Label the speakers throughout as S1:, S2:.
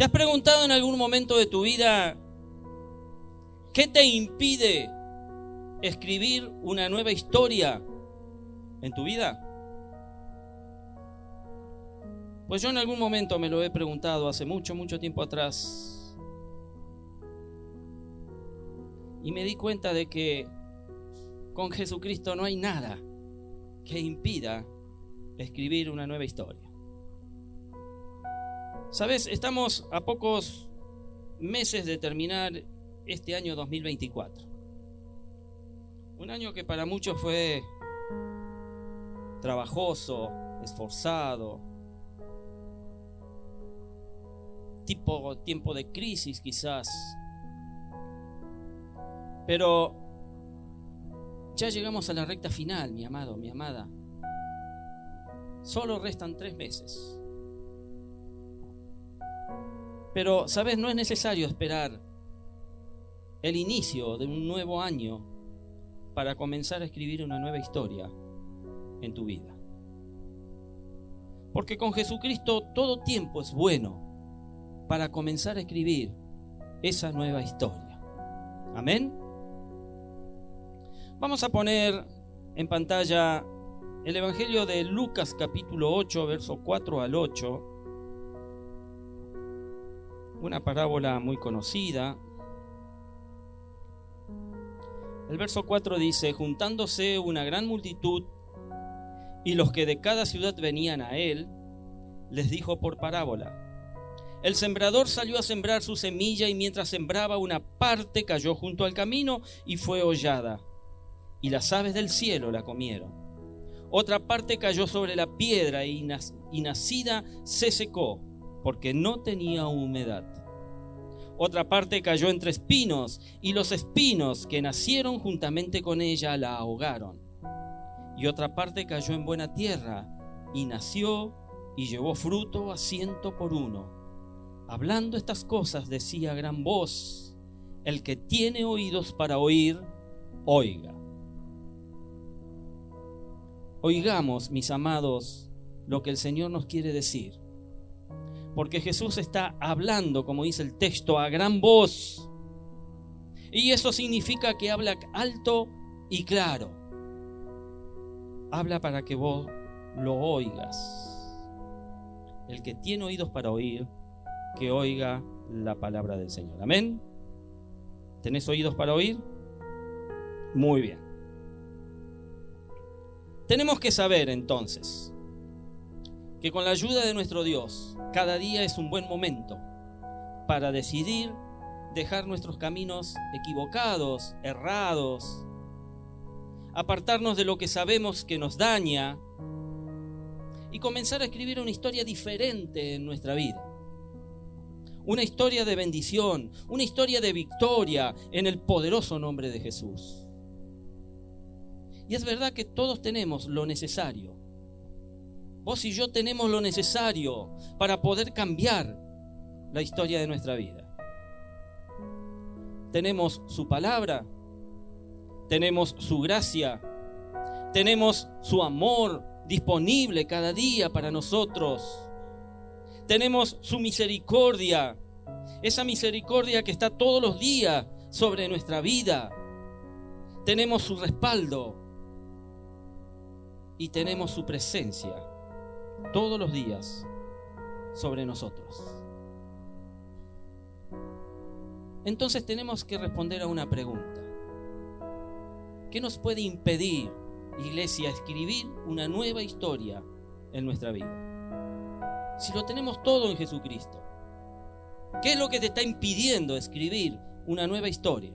S1: ¿Te has preguntado en algún momento de tu vida qué te impide escribir una nueva historia en tu vida? Pues yo en algún momento me lo he preguntado hace mucho tiempo atrás. Y me di cuenta de que con Jesucristo no hay nada que impida escribir una nueva historia. ¿Sabes? Estamos a pocos meses de terminar este año 2024. Un año que para muchos fue trabajoso, esforzado, tiempo de crisis quizás. Pero ya llegamos a la recta final, mi amado, mi amada. Solo restan 3 meses. Pero, ¿sabes? No es necesario esperar el inicio de un nuevo año para comenzar a escribir una nueva historia en tu vida. Porque con Jesucristo todo tiempo es bueno para comenzar a escribir esa nueva historia. Amén. Vamos a poner en pantalla el Evangelio de Lucas capítulo 8, verso 4 al 8. Una parábola muy conocida. El verso 4 dice: juntándose una gran multitud y los que de cada ciudad venían a él, les dijo por parábola: el sembrador salió a sembrar su semilla, y mientras sembraba, una parte cayó junto al camino y fue hollada, y las aves del cielo la comieron. Otra parte cayó sobre la piedra y nacida se secó, porque no tenía humedad. Otra parte cayó entre espinos, y los espinos que nacieron juntamente con ella la ahogaron. Y otra parte cayó en buena tierra, y nació y llevó fruto a 100 por 1. Hablando estas cosas decía a gran voz: el que tiene oídos para oír, oiga. Oigamos, mis amados, lo que el Señor nos quiere decir. Porque Jesús está hablando, como dice el texto, a gran voz. Y eso significa que habla alto y claro. Habla para que vos lo oigas. El que tiene oídos para oír, que oiga la palabra del Señor. Amén. ¿Tenés oídos para oír? Muy bien. Tenemos que saber entonces que con la ayuda de nuestro Dios, cada día es un buen momento para decidir dejar nuestros caminos equivocados, errados, apartarnos de lo que sabemos que nos daña y comenzar a escribir una historia diferente en nuestra vida. Una historia de bendición, una historia de victoria en el poderoso nombre de Jesús. Y es verdad que todos tenemos lo necesario. Vos y yo tenemos lo necesario para poder cambiar la historia de nuestra vida. Tenemos su palabra, tenemos su gracia, tenemos su amor disponible cada día para nosotros. Tenemos su misericordia, esa misericordia que está todos los días sobre nuestra vida. Tenemos su respaldo y tenemos su presencia todos los días sobre nosotros. Entonces tenemos que responder a una pregunta. ¿Qué nos puede impedir, iglesia, escribir una nueva historia en nuestra vida? Si lo tenemos todo en Jesucristo, ¿qué es lo que te está impidiendo escribir una nueva historia?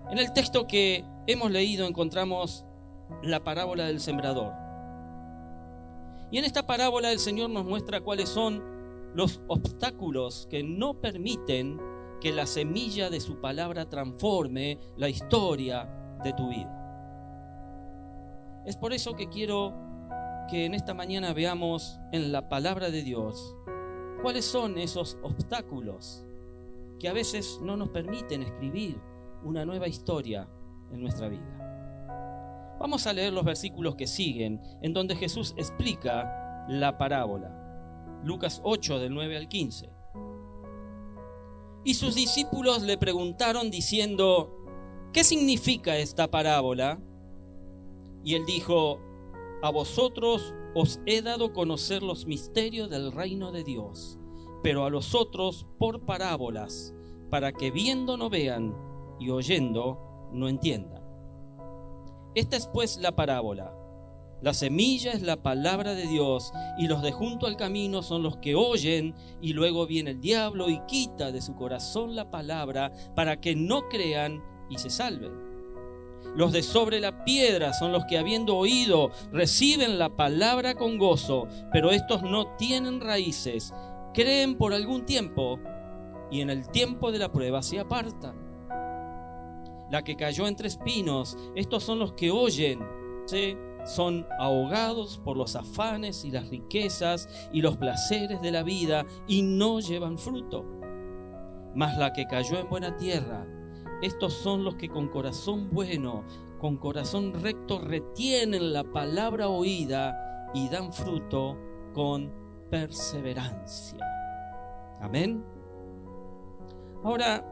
S1: En el texto que hemos leído encontramos la parábola del sembrador. Y en esta parábola el Señor nos muestra cuáles son los obstáculos que no permiten que la semilla de su palabra transforme la historia de tu vida. Es por eso que quiero que en esta mañana veamos en la palabra de Dios cuáles son esos obstáculos que a veces no nos permiten escribir una nueva historia en nuestra vida. Vamos a leer los versículos que siguen, en donde Jesús explica la parábola. Lucas 8, del 9 al 15. Y sus discípulos le preguntaron diciendo: ¿qué significa esta parábola? Y él dijo: a vosotros os he dado a conocer los misterios del reino de Dios, pero a los otros por parábolas, para que viendo no vean y oyendo no entiendan. Esta es pues la parábola. La semilla es la palabra de Dios, y los de junto al camino son los que oyen, y luego viene el diablo y quita de su corazón la palabra, para que no crean y se salven. Los de sobre la piedra son los que, habiendo oído, reciben la palabra con gozo, pero estos no tienen raíces, creen por algún tiempo, y en el tiempo de la prueba se apartan. La que cayó entre espinos, estos son los que oyen, ¿sí? Son ahogados por los afanes y las riquezas y los placeres de la vida y no llevan fruto. Mas la que cayó en buena tierra, estos son los que con corazón bueno, con corazón recto retienen la palabra oída y dan fruto con perseverancia. Amén. Ahora,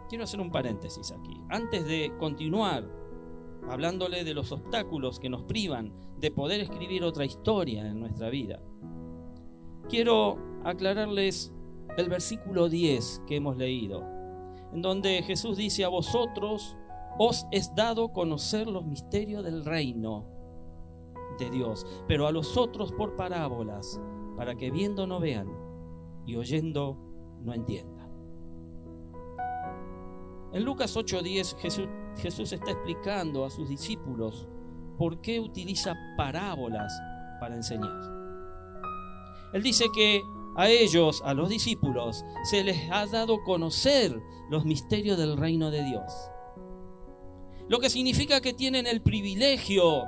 S1: quiero hacer un paréntesis aquí. Antes de continuar hablándole de los obstáculos que nos privan de poder escribir otra historia en nuestra vida, quiero aclararles el versículo 10 que hemos leído, en donde Jesús dice: a vosotros os es dado conocer los misterios del reino de Dios, pero a los otros por parábolas, para que viendo no vean y oyendo no entiendan. En Lucas 8:10 Jesús está explicando a sus discípulos por qué utiliza parábolas para enseñar. Él dice que a ellos, a los discípulos, se les ha dado conocer los misterios del reino de Dios. Lo que significa que tienen el privilegio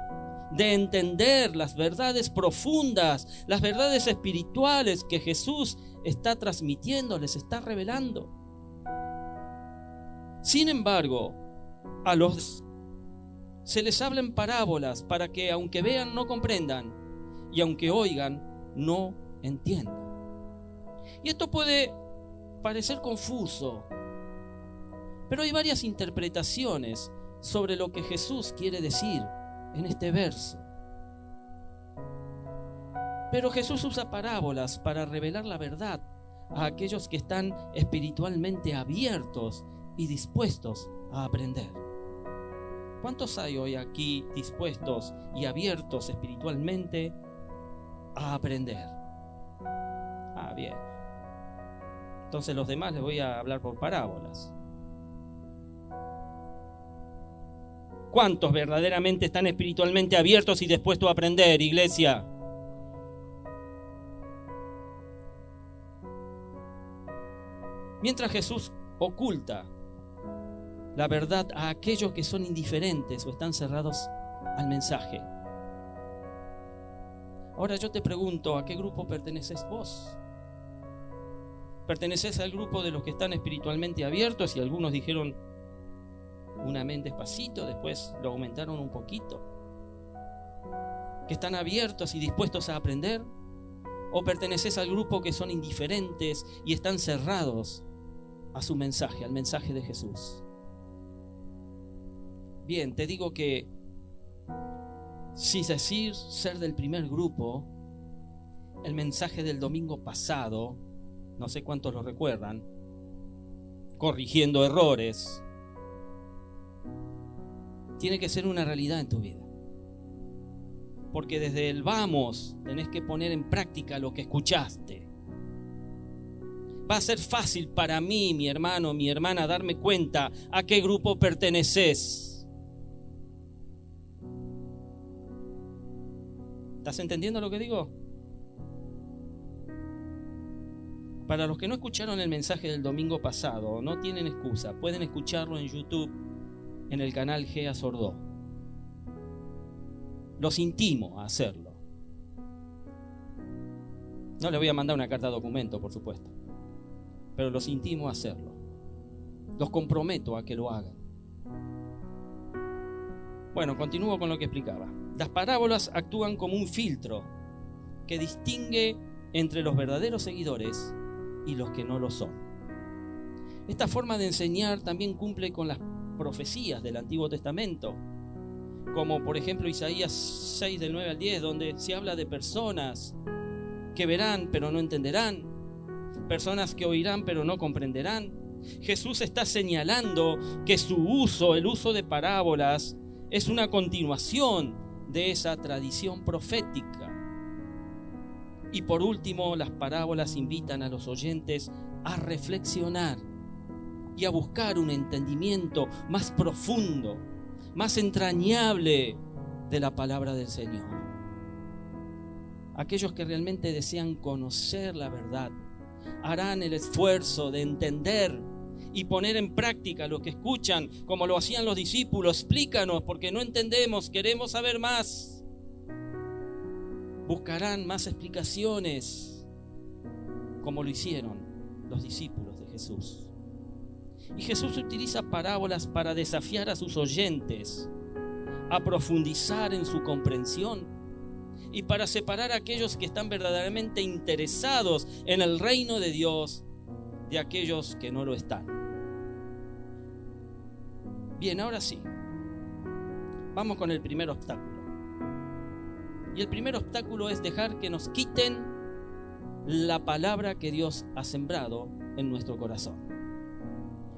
S1: de entender las verdades profundas, las verdades espirituales que Jesús está transmitiendo, les está revelando. Sin embargo, a los se les habla en parábolas para que aunque vean no comprendan y aunque oigan no entiendan. Y esto puede parecer confuso, pero hay varias interpretaciones sobre lo que Jesús quiere decir en este verso. Pero Jesús usa parábolas para revelar la verdad a aquellos que están espiritualmente abiertos y dispuestos a aprender. ¿Cuántos hay hoy aquí dispuestos y abiertos espiritualmente a aprender? Bien. Entonces los demás les voy a hablar por parábolas. ¿Cuántos verdaderamente están espiritualmente abiertos y dispuestos a aprender, iglesia? Mientras Jesús oculta la verdad a aquellos que son indiferentes o están cerrados al mensaje. Ahora yo te pregunto, ¿a qué grupo perteneces vos? ¿Perteneces al grupo de los que están espiritualmente abiertos? Y algunos dijeron un amén despacito, después lo aumentaron un poquito. ¿Que están abiertos y dispuestos a aprender? ¿O perteneces al grupo que son indiferentes y están cerrados a su mensaje, al mensaje de Jesús? Bien, te digo que si decir ser del primer grupo, el mensaje del domingo pasado, no sé cuántos lo recuerdan, corrigiendo errores, tiene que ser una realidad en tu vida. Porque desde el vamos tenés que poner en práctica lo que escuchaste. Va a ser fácil para mí, mi hermano, mi hermana, darme cuenta a qué grupo perteneces. ¿Estás entendiendo lo que digo? Para los que no escucharon el mensaje del domingo pasado, no tienen excusa. Pueden escucharlo en YouTube, en el canal Gea Sordó. Los intimo a hacerlo. No les voy a mandar una carta de documento, por supuesto, pero los intimo a hacerlo. Los comprometo a que lo hagan. Bueno, continúo con lo que explicaba. Las parábolas actúan como un filtro que distingue entre los verdaderos seguidores y los que no lo son. Esta forma de enseñar también cumple con las profecías del Antiguo Testamento, como por ejemplo Isaías 6 del 9 al 10, donde se habla de personas que verán pero no entenderán, personas que oirán pero no comprenderán. Jesús está señalando que su uso, el uso de parábolas, es una continuación de esa tradición profética. Y por último, las parábolas invitan a los oyentes a reflexionar y a buscar un entendimiento más profundo, más entrañable de la palabra del Señor. Aquellos que realmente desean conocer la verdad harán el esfuerzo de entender y poner en práctica lo que escuchan, como lo hacían los discípulos. Explícanos, porque no entendemos, queremos saber más. Buscarán más explicaciones, como lo hicieron los discípulos de Jesús. Y Jesús utiliza parábolas para desafiar a sus oyentes a profundizar en su comprensión y para separar a aquellos que están verdaderamente interesados en el reino de Dios de aquellos que no lo están. Bien, ahora sí, vamos con el primer obstáculo. Y el primer obstáculo es dejar que nos quiten la palabra que Dios ha sembrado en nuestro corazón.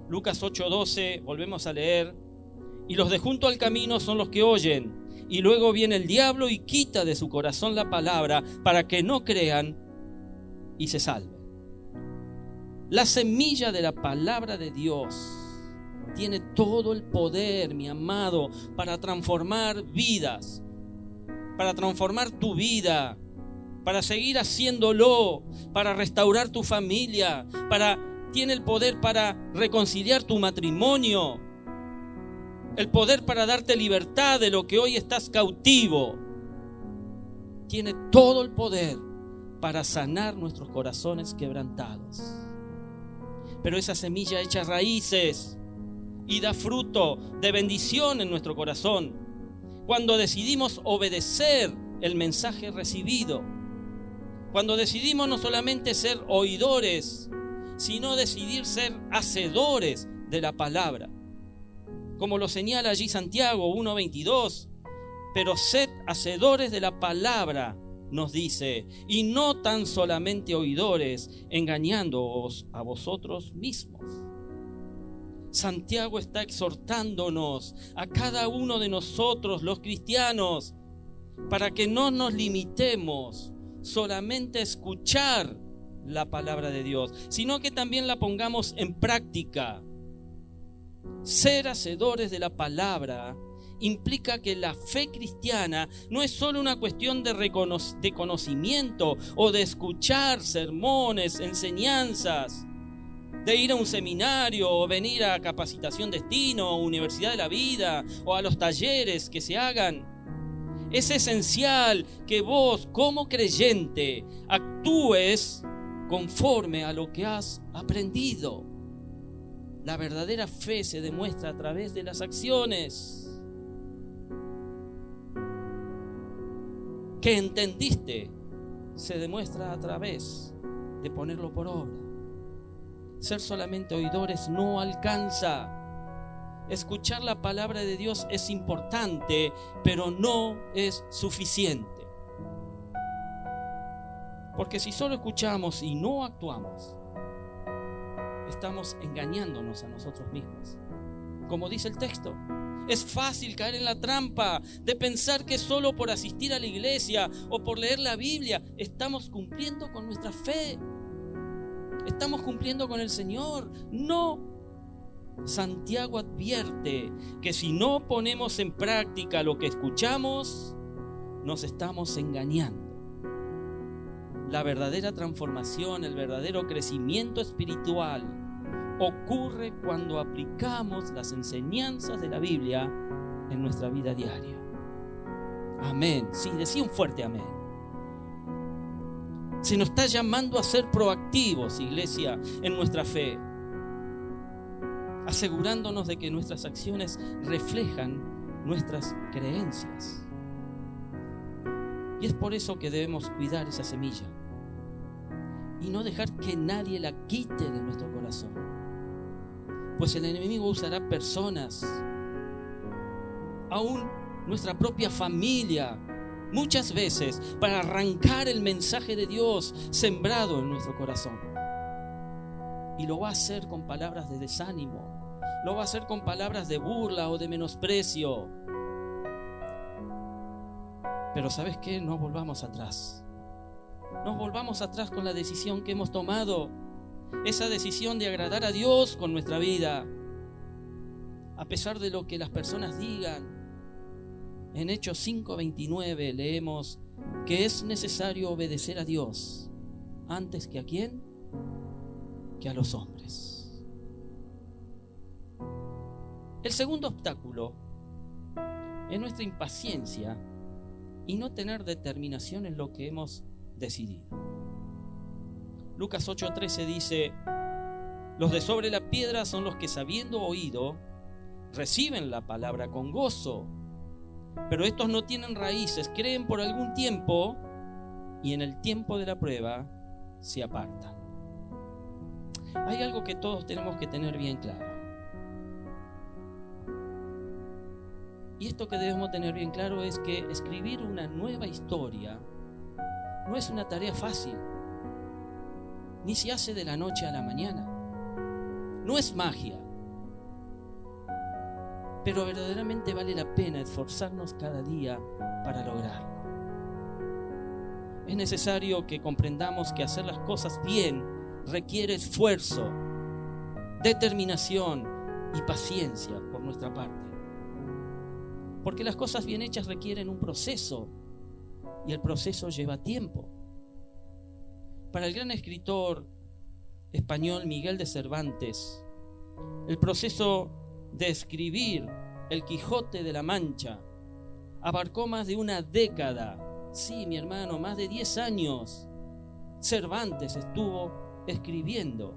S1: Lucas 8:12, volvemos a leer: y los de junto al camino son los que oyen, y luego viene el diablo y quita de su corazón la palabra para que no crean y se salven. La semilla de la palabra de Dios tiene todo el poder, mi amado, para transformar vidas, para transformar tu vida, para seguir haciéndolo, para restaurar tu familia, tiene el poder para reconciliar tu matrimonio, el poder para darte libertad de lo que hoy estás cautivo. Tiene todo el poder para sanar nuestros corazones quebrantados. Pero esa semilla echa raíces y da fruto de bendición en nuestro corazón cuando decidimos obedecer el mensaje recibido, cuando decidimos no solamente ser oidores, sino decidir ser hacedores de la palabra. Como lo señala allí Santiago 1:22, pero sed hacedores de la palabra, nos dice, y no tan solamente oidores, engañándoos a vosotros mismos. Santiago está exhortándonos a cada uno de nosotros, los cristianos, para que no nos limitemos solamente a escuchar la palabra de Dios, sino que también la pongamos en práctica. Ser hacedores de la palabra implica que la fe cristiana no es solo una cuestión de conocimiento o de escuchar sermones, enseñanzas, de ir a un seminario o venir a Capacitación Destino o Universidad de la Vida o a los talleres que se hagan. Es esencial que vos, como creyente, actúes conforme a lo que has aprendido. La verdadera fe se demuestra a través de las acciones que entendiste, se demuestra a través de ponerlo por obra. Ser solamente oidores no alcanza. Escuchar la palabra de Dios es importante, pero no es suficiente. Porque si solo escuchamos y no actuamos, estamos engañándonos a nosotros mismos. Como dice el texto, es fácil caer en la trampa de pensar que solo por asistir a la iglesia o por leer la Biblia estamos cumpliendo con nuestra fe. Estamos cumpliendo con el Señor. No. Santiago advierte que si no ponemos en práctica lo que escuchamos, nos estamos engañando. La verdadera transformación, el verdadero crecimiento espiritual ocurre cuando aplicamos las enseñanzas de la Biblia en nuestra vida diaria. Amén. Sí, decía un fuerte amén. Se nos está llamando a ser proactivos, iglesia, en nuestra fe, asegurándonos de que nuestras acciones reflejan nuestras creencias. Y es por eso que debemos cuidar esa semilla, y no dejar que nadie la quite de nuestro corazón. Pues el enemigo usará personas, aún nuestra propia familia, muchas veces para arrancar el mensaje de Dios sembrado en nuestro corazón. Y lo va a hacer con palabras de desánimo, lo va a hacer con palabras de burla o de menosprecio. Pero ¿sabes qué? No volvamos atrás. No volvamos atrás con la decisión que hemos tomado. Esa decisión de agradar a Dios con nuestra vida. A pesar de lo que las personas digan. En Hechos 5:29 leemos que es necesario obedecer a Dios. ¿Antes que a quién? Que a los hombres. El segundo obstáculo es nuestra impaciencia y no tener determinación en lo que hemos decidido. Lucas 8:13 dice: los de sobre la piedra son los que, sabiendo oído, reciben la palabra con gozo, pero estos no tienen raíces, creen por algún tiempo y en el tiempo de la prueba se apartan. Hay algo que todos tenemos que tener bien claro. Y esto que debemos tener bien claro es que escribir una nueva historia no es una tarea fácil, ni se hace de la noche a la mañana. No es magia, pero verdaderamente vale la pena esforzarnos cada día para lograrlo. Es necesario que comprendamos que hacer las cosas bien requiere esfuerzo, determinación y paciencia por nuestra parte. Porque las cosas bien hechas requieren un proceso y el proceso lleva tiempo. Para el gran escritor español Miguel de Cervantes, el proceso de escribir El Quijote de la Mancha abarcó más de una década. Sí, mi hermano, más de 10 años. Cervantes estuvo escribiendo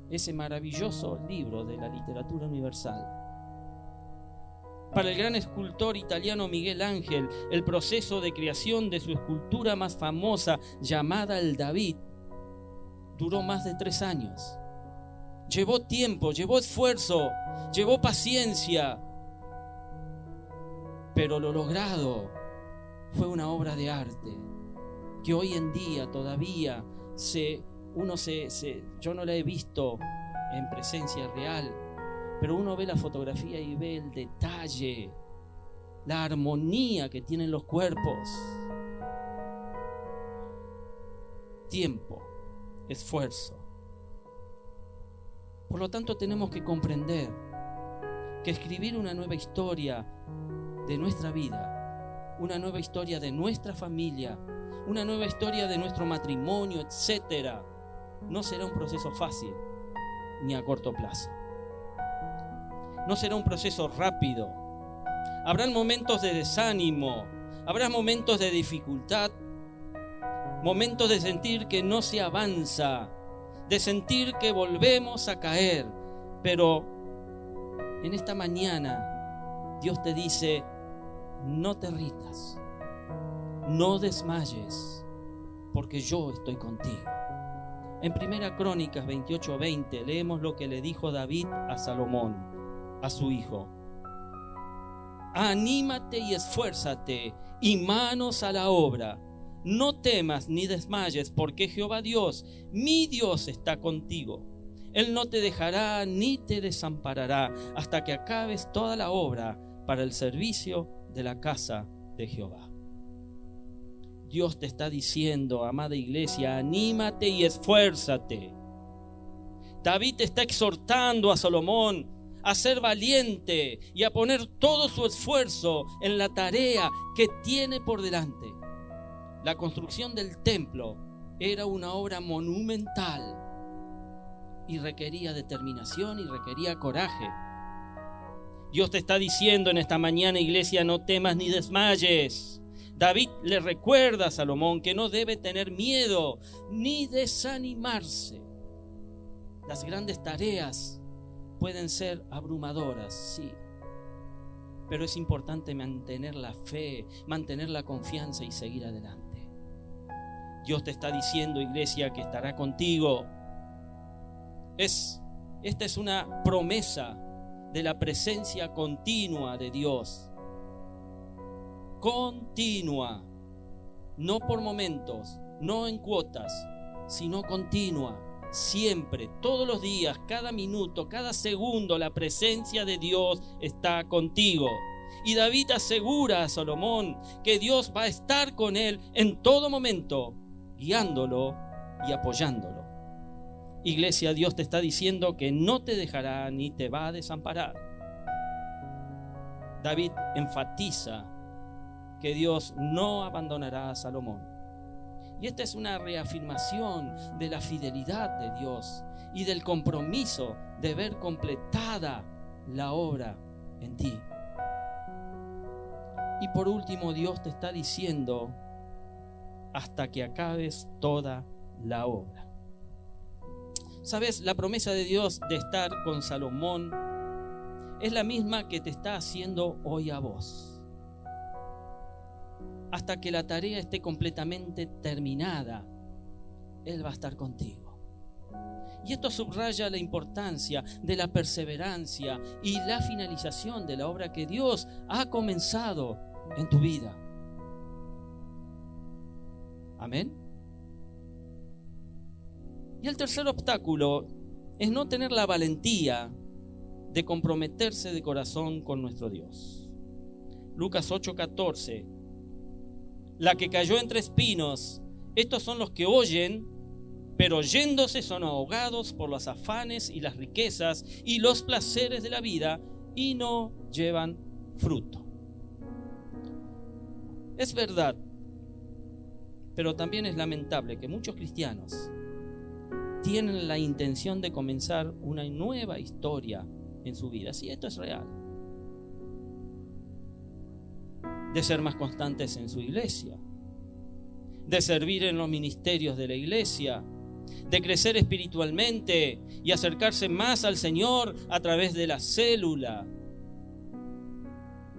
S1: ese maravilloso libro de la literatura universal. Para el gran escultor italiano Miguel Ángel, el proceso de creación de su escultura más famosa, llamada el David, duró más de 3 años. Llevó tiempo, llevó esfuerzo, llevó paciencia, pero lo logrado fue una obra de arte que hoy en día todavía yo no la he visto en presencia real, pero uno ve la fotografía y ve el detalle, la armonía que tienen los cuerpos. Tiempo, esfuerzo. Por lo tanto, tenemos que comprender que escribir una nueva historia de nuestra vida, una nueva historia de nuestra familia, una nueva historia de nuestro matrimonio, etcétera, no será un proceso fácil ni a corto plazo. No será un proceso rápido. Habrán momentos de desánimo, habrá momentos de dificultad, momentos de sentir que no se avanza, de sentir que volvemos a caer. Pero en esta mañana Dios te dice: no te rindas, no desmayes, porque yo estoy contigo. En 1 Crónicas 28:20 leemos lo que le dijo David a Salomón, a su hijo: anímate y esfuérzate, y manos a la obra. No temas ni desmayes, porque Jehová Dios, mi Dios, está contigo. Él no te dejará ni te desamparará hasta que acabes toda la obra para el servicio de la casa de Jehová. Dios te está diciendo, amada iglesia, anímate y esfuérzate. David te está exhortando a Salomón a ser valiente y a poner todo su esfuerzo en la tarea que tiene por delante. La construcción del templo era una obra monumental y requería determinación y requería coraje. Dios te está diciendo en esta mañana, iglesia, no temas ni desmayes. David le recuerda a Salomón que no debe tener miedo ni desanimarse. Las grandes tareas pueden ser abrumadoras, sí, pero es importante mantener la fe, mantener la confianza y seguir adelante. Dios te está diciendo, iglesia, que estará contigo. Esta es una promesa de la presencia continua de Dios. Continua. No por momentos, no en cuotas, sino continua. Siempre, todos los días, cada minuto, cada segundo, la presencia de Dios está contigo. Y David asegura a Salomón que Dios va a estar con él en todo momento, guiándolo y apoyándolo. Iglesia, Dios te está diciendo que no te dejará ni te va a desamparar. David enfatiza que Dios no abandonará a Salomón. Y esta es una reafirmación de la fidelidad de Dios y del compromiso de ver completada la obra en ti. Y por último, Dios te está diciendo hasta que acabes toda la obra. ¿Sabes? La promesa de Dios de estar con Salomón es la misma que te está haciendo hoy a vos. Hasta que la tarea esté completamente terminada, Él va a estar contigo. Y esto subraya la importancia de la perseverancia y la finalización de la obra que Dios ha comenzado en tu vida. Amén. Y el tercer obstáculo es no tener la valentía de comprometerse de corazón con nuestro Dios. Lucas 8:14. La que cayó entre espinos, estos son los que oyen, pero oyéndose son ahogados por los afanes y las riquezas y los placeres de la vida y no llevan fruto. Es verdad, pero también es lamentable que muchos cristianos tienen la intención de comenzar una nueva historia en su vida. Sí, esto es real. De ser más constantes en su iglesia, de servir en los ministerios de la iglesia, de crecer espiritualmente y acercarse más al Señor a través de la célula.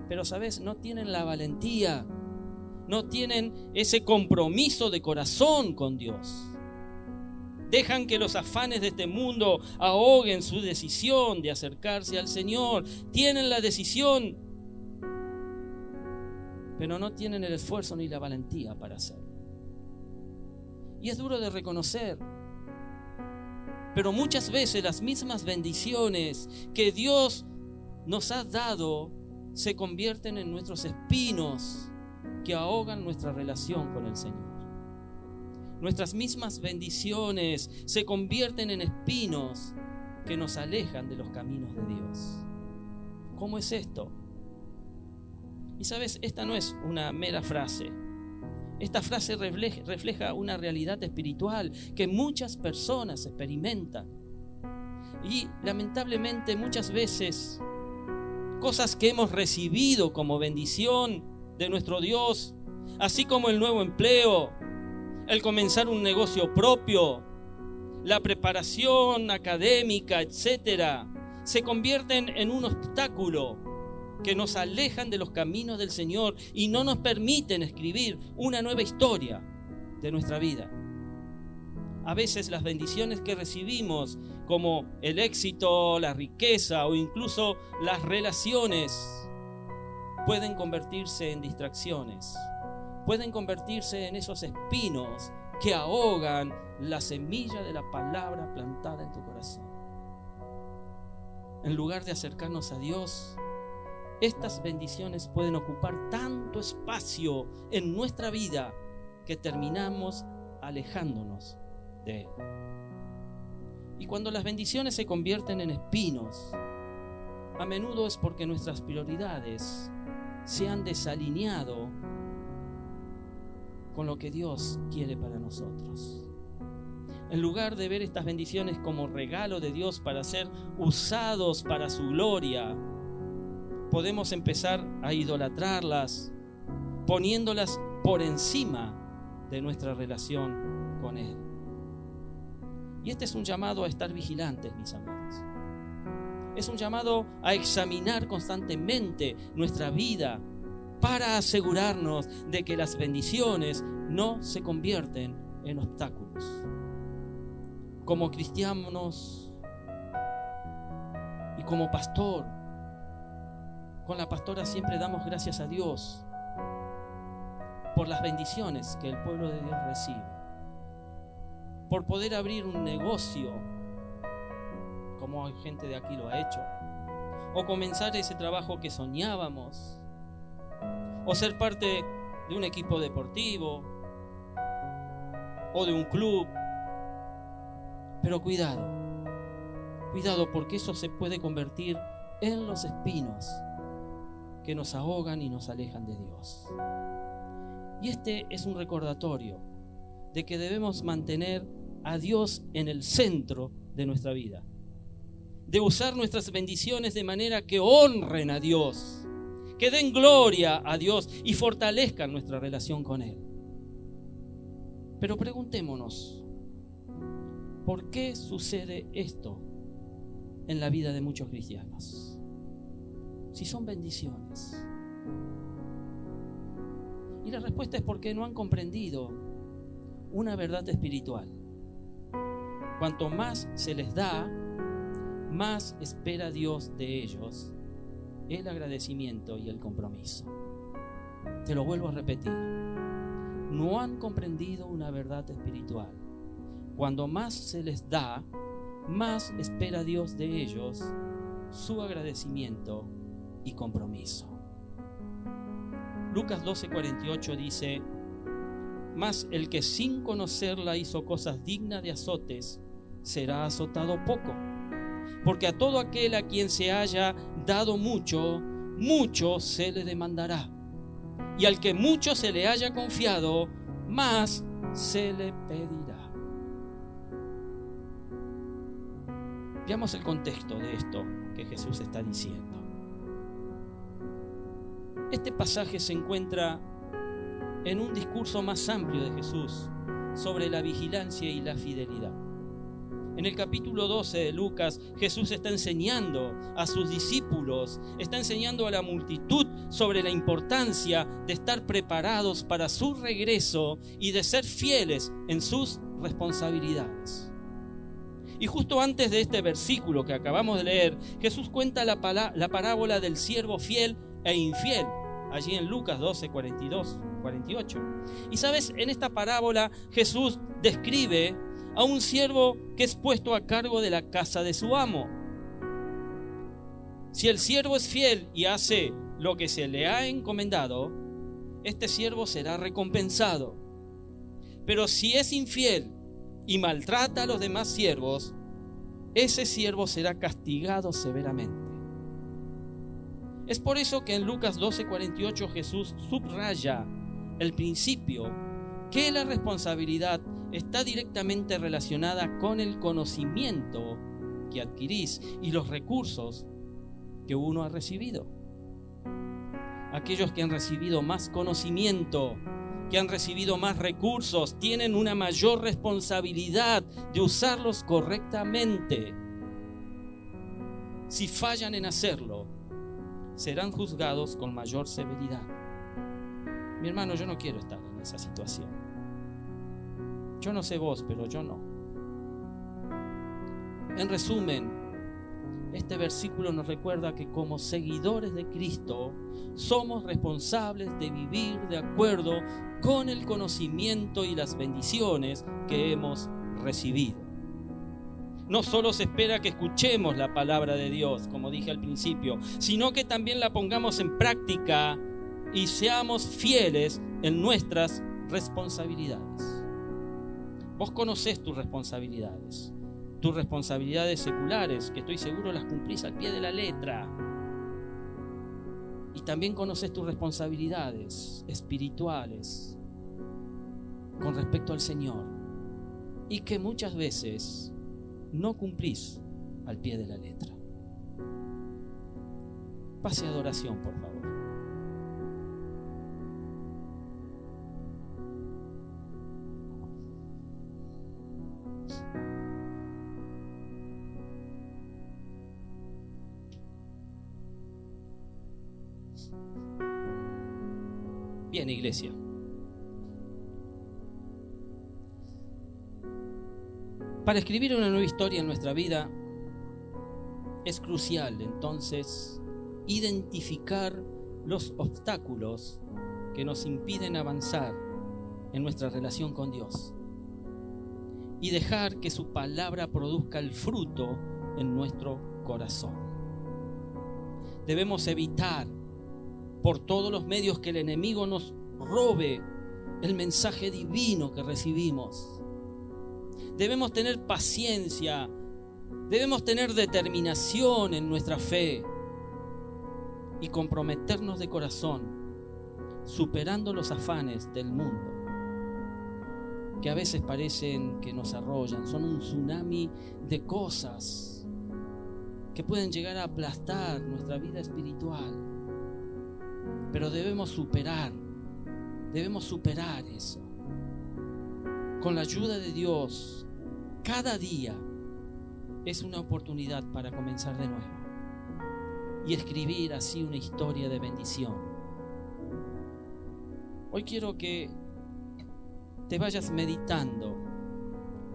S1: Pero, ¿sabes? No tienen la valentía, no tienen ese compromiso de corazón con Dios. Dejan que los afanes de este mundo ahoguen su decisión de acercarse al Señor. Tienen la decisión, pero no tienen el esfuerzo ni la valentía para hacerlo. Y es duro de reconocer, pero muchas veces las mismas bendiciones que Dios nos ha dado se convierten en nuestros espinos que ahogan nuestra relación con el Señor. Nuestras mismas bendiciones se convierten en espinos que nos alejan de los caminos de Dios. ¿Cómo es esto? Y sabes, esta no es una mera frase. Esta frase refleja una realidad espiritual que muchas personas experimentan. Y lamentablemente muchas veces cosas que hemos recibido como bendición de nuestro Dios, así como el nuevo empleo, el comenzar un negocio propio, la preparación académica, etcétera, se convierten en un obstáculo que nos alejan de los caminos del Señor y no nos permiten escribir una nueva historia de nuestra vida. A veces las bendiciones que recibimos, como el éxito, la riqueza o incluso las relaciones, pueden convertirse en distracciones, pueden convertirse en esos espinos que ahogan la semilla de la palabra plantada en tu corazón. En lugar de acercarnos a Dios, estas bendiciones pueden ocupar tanto espacio en nuestra vida que terminamos alejándonos de Él. Y cuando las bendiciones se convierten en espinos, a menudo es porque nuestras prioridades se han desalineado con lo que Dios quiere para nosotros. En lugar de ver estas bendiciones como regalo de Dios para ser usados para su gloria, podemos empezar a idolatrarlas, poniéndolas por encima de nuestra relación con Él. Y este es un llamado a estar vigilantes, mis amados. Es un llamado a examinar constantemente nuestra vida para asegurarnos de que las bendiciones no se convierten en obstáculos. Como cristianos y como pastor, con la pastora siempre damos gracias a Dios por las bendiciones que el pueblo de Dios recibe, por poder abrir un negocio, como gente de aquí lo ha hecho, o comenzar ese trabajo que soñábamos, o ser parte de un equipo deportivo o de un club. Pero cuidado, porque eso se puede convertir en los espinos que nos ahogan y nos alejan de Dios. Y este es un recordatorio de que debemos mantener a Dios en el centro de nuestra vida, de usar nuestras bendiciones de manera que honren a Dios, que den gloria a Dios y fortalezcan nuestra relación con Él. Pero preguntémonos, ¿por qué sucede esto en la vida de muchos cristianos? Si son bendiciones. Y la respuesta es porque no han comprendido una verdad espiritual. Cuanto más se les da, más espera Dios de ellos el agradecimiento y el compromiso. Te lo vuelvo a repetir. No han comprendido una verdad espiritual. Cuando más se les da, más espera Dios de ellos su agradecimiento y compromiso. Lucas 12:48 dice: mas el que sin conocerla hizo cosas dignas de azotes, será azotado poco. Porque a todo aquel a quien se haya dado mucho, mucho se le demandará. Y al que mucho se le haya confiado, más se le pedirá. Veamos el contexto de esto que Jesús está diciendo. Este pasaje se encuentra en un discurso más amplio de Jesús sobre la vigilancia y la fidelidad. En el capítulo 12 de Lucas, Jesús está enseñando a sus discípulos, está enseñando a la multitud sobre la importancia de estar preparados para su regreso y de ser fieles en sus responsabilidades. Y justo antes de este versículo que acabamos de leer, Jesús cuenta la parábola del siervo fiel e infiel, allí en Lucas 12, 48. Y sabes, en esta parábola Jesús describe a un siervo que es puesto a cargo de la casa de su amo. Si el siervo es fiel y hace lo que se le ha encomendado, este siervo será recompensado. Pero si es infiel y maltrata a los demás siervos, ese siervo será castigado severamente. Es por eso que en Lucas 12:48 Jesús subraya el principio que la responsabilidad está directamente relacionada con el conocimiento que adquirís y los recursos que uno ha recibido. Aquellos que han recibido más conocimiento, que han recibido más recursos, tienen una mayor responsabilidad de usarlos correctamente. Si fallan en hacerlo, serán juzgados con mayor severidad. Mi hermano, yo no quiero estar en esa situación. Yo no sé vos, pero yo no. En resumen, este versículo nos recuerda que como seguidores de Cristo somos responsables de vivir de acuerdo con el conocimiento y las bendiciones que hemos recibido. No solo se espera que escuchemos la palabra de Dios, como dije al principio, sino que también la pongamos en práctica y seamos fieles en nuestras responsabilidades. Vos conocés tus responsabilidades seculares, que estoy seguro las cumplís al pie de la letra. Y también conocés tus responsabilidades espirituales con respecto al Señor, y que muchas veces no cumplís al pie de la letra. Pase a adoración, por favor. Bien, iglesia. Para escribir una nueva historia en nuestra vida es crucial entonces identificar los obstáculos que nos impiden avanzar en nuestra relación con Dios y dejar que su palabra produzca el fruto en nuestro corazón. Debemos evitar por todos los medios que el enemigo nos robe el mensaje divino que recibimos. Debemos tener paciencia, debemos tener determinación en nuestra fe y comprometernos de corazón, superando los afanes del mundo, que a veces parecen que nos arrollan. Son un tsunami de cosas que pueden llegar a aplastar nuestra vida espiritual. Pero debemos superar eso. Con la ayuda de Dios, cada día es una oportunidad para comenzar de nuevo y escribir así una historia de bendición. Hoy quiero que te vayas meditando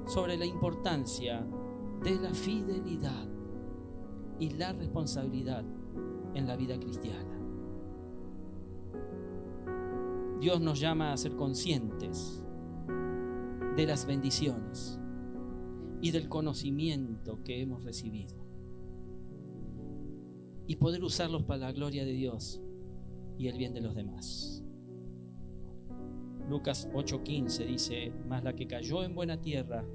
S1: sobre la importancia de la fidelidad y la responsabilidad en la vida cristiana. Dios nos llama a ser conscientes de las bendiciones y del conocimiento que hemos recibido y poder usarlos para la gloria de Dios y el bien de los demás. Lucas 8:15 dice: mas la que cayó en buena tierra,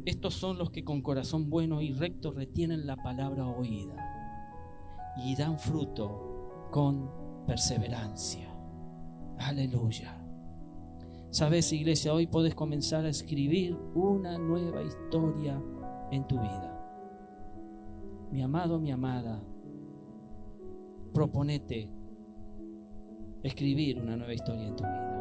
S1: estos son los que con corazón bueno y recto retienen la palabra oída y dan fruto con perseverancia. Aleluya. Sabes, iglesia, hoy puedes comenzar a escribir una nueva historia en tu vida. Mi amado, mi amada, proponete escribir una nueva historia en tu vida.